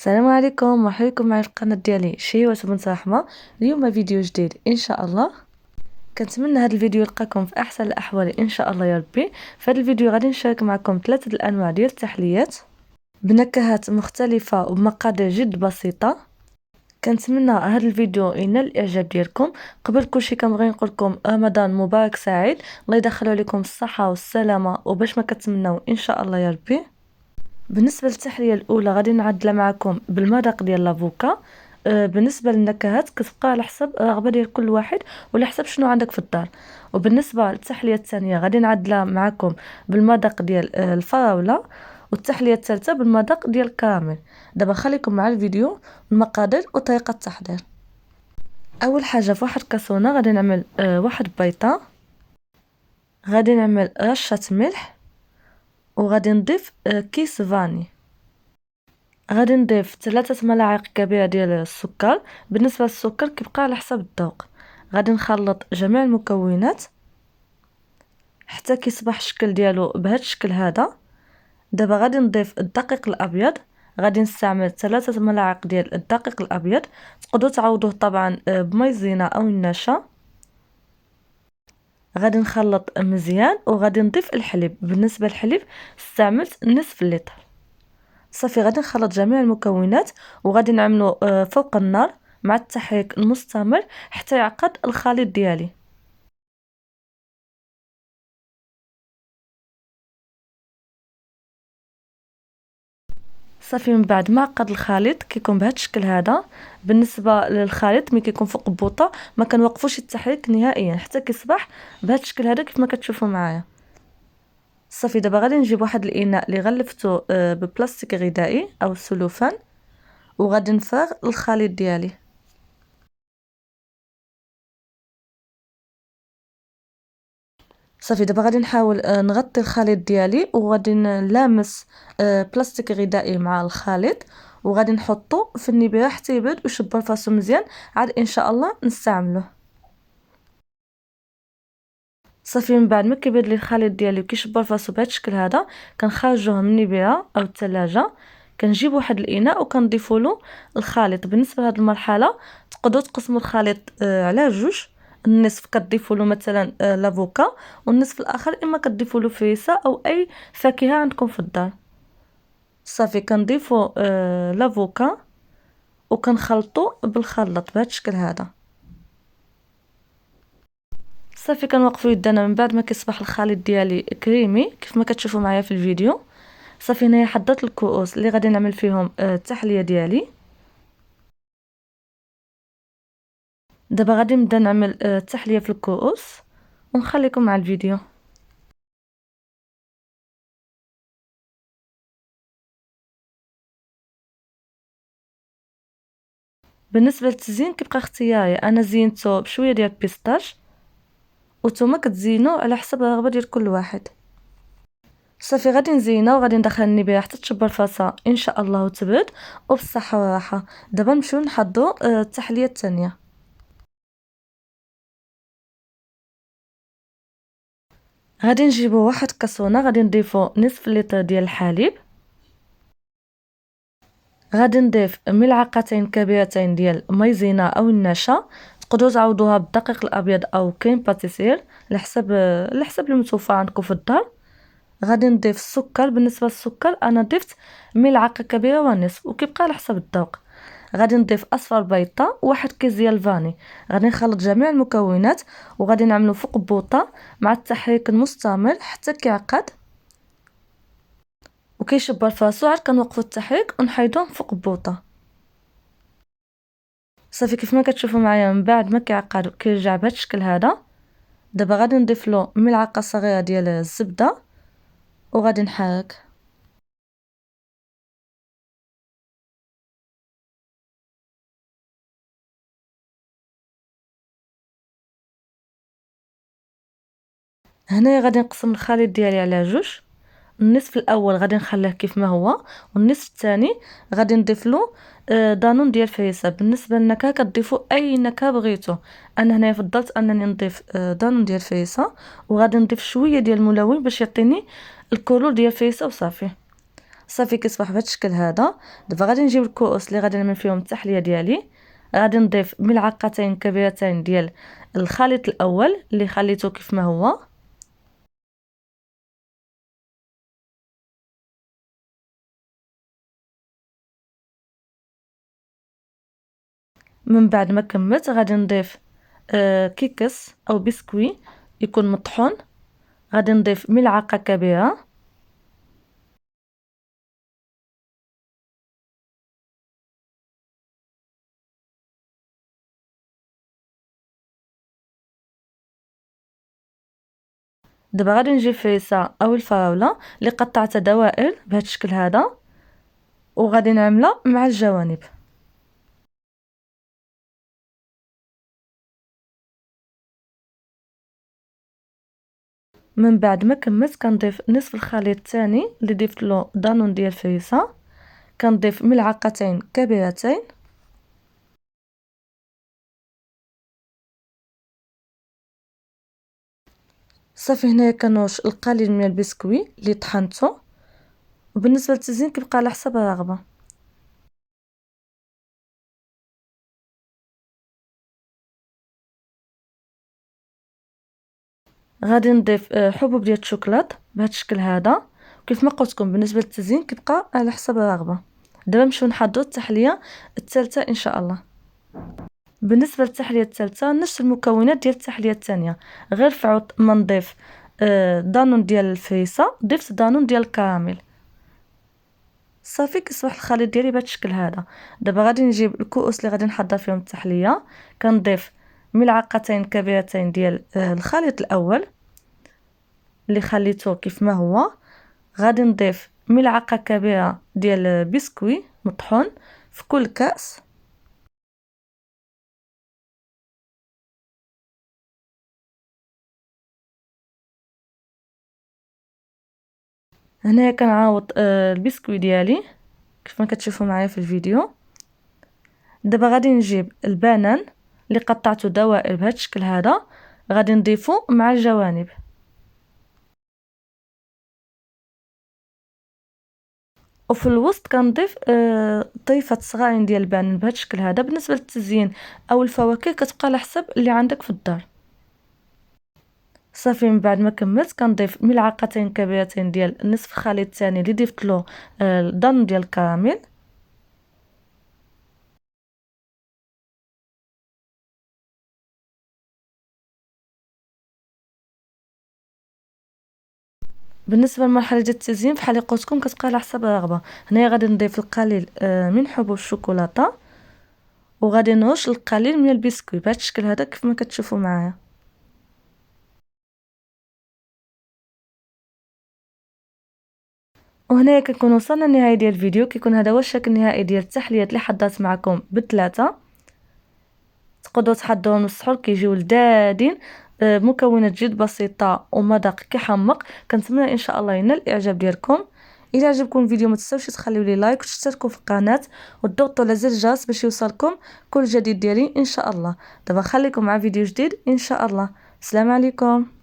السلام عليكم، مرحبا بكم معي في القناة ديالي شهيوة بنت رحمة. اليوم فيديو جديد ان شاء الله. كنتمنى هذا الفيديو يلقاكم في احسن الاحوال ان شاء الله يا ربي. في هذا الفيديو غادي نشارك معكم 3 الانواع ديال التحليات بنكهات مختلفة وبمقادير جد بسيطة. كنتمنى هذا الفيديو ينال الاعجاب ديالكم. قبل كلشي كنبغي نقول لكم رمضان مبارك سعيد، الله يدخلوا عليكم الصحة والسلامة وباش ما كتمناو ان شاء الله يا ربي. بالنسبه للتحليه الاولى غادي نعدلها معكم بالمذاق ديال لافوكا. بالنسبه للنكهات كتبقى على حسب الرغبه ديال كل واحد وعلى حسب شنو عندك في الدار. وبالنسبه للتحليه الثانيه غادي نعدلها معكم بالمذاق ديال الفراوله، والتحليه الثالثه بالمذاق ديال الكراميل. دابا خليكم مع الفيديو، المقادير وطريقه التحضير. اول حاجه في واحد الكاسونه غادي نعمل واحد بيضه، غادي نعمل رشه ملح، وغادي نضيف كيس فاني. غادي نضيف 3 ملاعق كبيرة ديال السكر. بالنسبة للسكر كيبقى على حسب الذوق. غادي نخلط جميع المكونات حتى كيصبح الشكل ديالو بهذا الشكل هذا. دابا غادي نضيف الدقيق الابيض، غادي نستعمل 3 ملاعق ديال الدقيق الابيض. تقدروا تعوضوه طبعا بمايزينا او النشا. غادي نخلط مزيان وغادي نضيف الحليب. بالنسبة للحليب استعملت نصف لتر. صافي غادي نخلط جميع المكونات وغادي نعملو فوق النار مع التحريك المستمر حتى يعقد الخليط ديالي. صافي من بعد ما عقد الخليط كيكون بهذا الشكل هذا. بالنسبه للخليط ملي كيكون فوق البوطه ما كنوقفوش التحريك نهائيا حتى كيصبح بهذا الشكل هذا كيف ما كتشوفوا معايا. صافي دابا غادي نجيب واحد الاناء اللي غلفته ببلاستيك غذائي او السلوفان، وغادي نفرغ الخليط ديالي. صافي دابا غادي نحاول نغطي الخليط ديالي وغادي نلامس بلاستيك غذائي مع الخليط، وغادي نحطو في النبيره حتى يبرد ويشبر فاسو مزيان، عاد ان شاء الله نستعملوه. صافي من بعد ما كيبرد لي الخليط ديالي وكيشبر فاسو بهذا الشكل هذا كنخرجوه من النبيره او الثلاجه. كنجيب واحد الاناء وكنضيفوا له الخليط. بالنسبه لهاد المرحله تقدروا تقسموا الخليط على جوج. النصف كتضيفوا له مثلا لافوكا، والنصف الاخر اما كتضيفوا له فريسه او اي فاكهه عندكم في الدار. صافي كنضيفوا لافوكا وكنخلطوا بالخلاط بهذا الشكل هذا. صافي كنوقفوا يدنا من بعد ما كيصبح الخليط ديالي كريمي كيف ما كتشوفوا معايا في الفيديو. صافي هنايا حضرت الكؤوس اللي غادي نعمل فيهم التحليه ديالي. دابا غادي نبدا نعمل التحليه في الكؤوس ونخليكم مع الفيديو. بالنسبه للتزيين كيبقى اختياري، انا زينته بشويه ديال البيستاش ونتوما كتزينوا على حسب الرغبه ديال كل واحد. صافي غادي نزينها وغادي ندخل النبيره حتى تشبر الفرصه ان شاء الله وتبرد وبالصحه والراحه. دابا نمشيو نحضروا التحليه الثانيه. غادي نجيبوا واحد كاسونه، غادي نضيفوا نصف لتر ديال الحليب، غادي نضيف ملعقتين كبيرتين ديال مايزينا او النشا. تقدروا تعوضوها بالدقيق الابيض او كريم باتيسير على حسب المتوفر عندكم في الدار. غادي نضيف السكر. بالنسبه للسكر انا ضفت ملعقه كبيره ونصف وكيبقى على حسب الذوق. غادي نضيف اصفر بيضه وواحد كيس ديال الفاني. غادي نخلط جميع المكونات وغادي نعملو فوق بوطه مع التحريك المستمر حتى كيعقد وكيشبر فراسو. عاد كنوقفوا التحريك ونحيدوه فوق بوطه. صافي كيف ما كتشوفوا معايا من بعد ما كيعقد كيرجع بهذا الشكل هذا. دابا غادي نضيف له ملعقه صغيره ديال الزبده وغادي نحرك. هنا غادي نقسم الخليط ديالي على جوج. النصف الاول غادي نخليه كيف ما هو، والنصف الثاني غادي نضيف له دانون ديال فريسه. بالنسبه للنكهه كتضيفوا اي نكهه بغيتو. انا هنا فضلت انني نضيف دانون ديال فريسه، وغادي نضيف شويه ديال الملون باش يعطيني الكولور ديال فريسه وصافي. صافي كيصبح بهذا الشكل هذا. دابا غادي نجيب الكؤوس اللي غادي نعمل فيهم التحليه ديالي. غادي نضيف ملعقتين كبيرتين ديال الخليط الاول اللي خليته كيف ما هو. من بعد ما كملت غادي نضيف كيكس او بسكوي يكون مطحون. غادي نضيف ملعقه كبيره. دابا غادي نجيب فريسه او الفراوله اللي قطعتها دوائر بهذا الشكل هذا وغادي نعملها مع الجوانب. من بعد ما كملت كنضيف نصف الخليط الثاني اللي ضفت له دانون ديال الفريسه. كنضيف ملعقتين كبيرتين. صافي هنايا كنوش القليل من البسكوي اللي طحنته. وبالنسبه للتزيين كيبقى على حسب الرغبه. غادي نضيف حبوب ديال الشوكولات بهذا الشكل هذا. كيف ما قلت لكم بالنسبه للتزيين كيبقى على حسب الرغبه. دابا نمشيو نحضروا التحليه الثالثه ان شاء الله. بالنسبه للتحليه الثالثه نفس المكونات ديال التحليه الثانيه، غير في عوض ما نضيف دانون ديال الفريسه ضفت دانون ديال الكراميل. صافي كيصبح الخليط ديالي بهذا الشكل هذا. دابا غادي نجيب الكؤوس اللي غادي نحضر فيهم التحليه. كنضيف ملعقتين كبيرتين ديال الخليط الاول اللي خليته كيف ما هو. غادي نضيف ملعقه كبيره ديال بسكوي مطحون في كل كاس. هنايا كنعاود البسكوي ديالي كيف ما كتشوفوا معايا في الفيديو. دابا غادي نجيب البنان اللي قطعته دوائر بهذا الشكل هذا. غادي نضيفه مع الجوانب. وفي الوسط كنضيف طيفه صغارين ديال البنان بهذا الشكل هذا. بالنسبه للتزيين او الفواكه كتبقى على حسب اللي عندك في الدار. صافي من بعد ما كملت كنضيف ملعقتين كبيرتين ديال نصف خليط ثاني اللي ضفت له الضن ديال الكراميل. بالنسبه للمرحله ديال التزيين بحال اللي قلت لكم كتبقى على حسب الرغبه. هنايا غادي نضيف القليل من حبوب الشوكولاته وغادي نرش القليل من البسكوي بهذا الشكل هذا كيف ما كتشوفوا معايا. وهنايا كنكون وصلنا للنهايه ديال الفيديو. كيكون هذا هو الشكل النهائي ديال التحليات اللي حضرت معكم بالثلاثه. تقدروا تحضروا من السحور كيجيو لذاذين بمكونات جد بسيطه ومذاق كيحمق. كنتمنى ان شاء الله ينال الاعجاب ديالكم. الى عجبكم الفيديو ما تنساوش تخليو لي لايك وتشتركوا في القناه وتضغطوا على زر الجرس باش يوصلكم كل جديد ديالي ان شاء الله. دابا خليكم مع فيديو جديد ان شاء الله. السلام عليكم.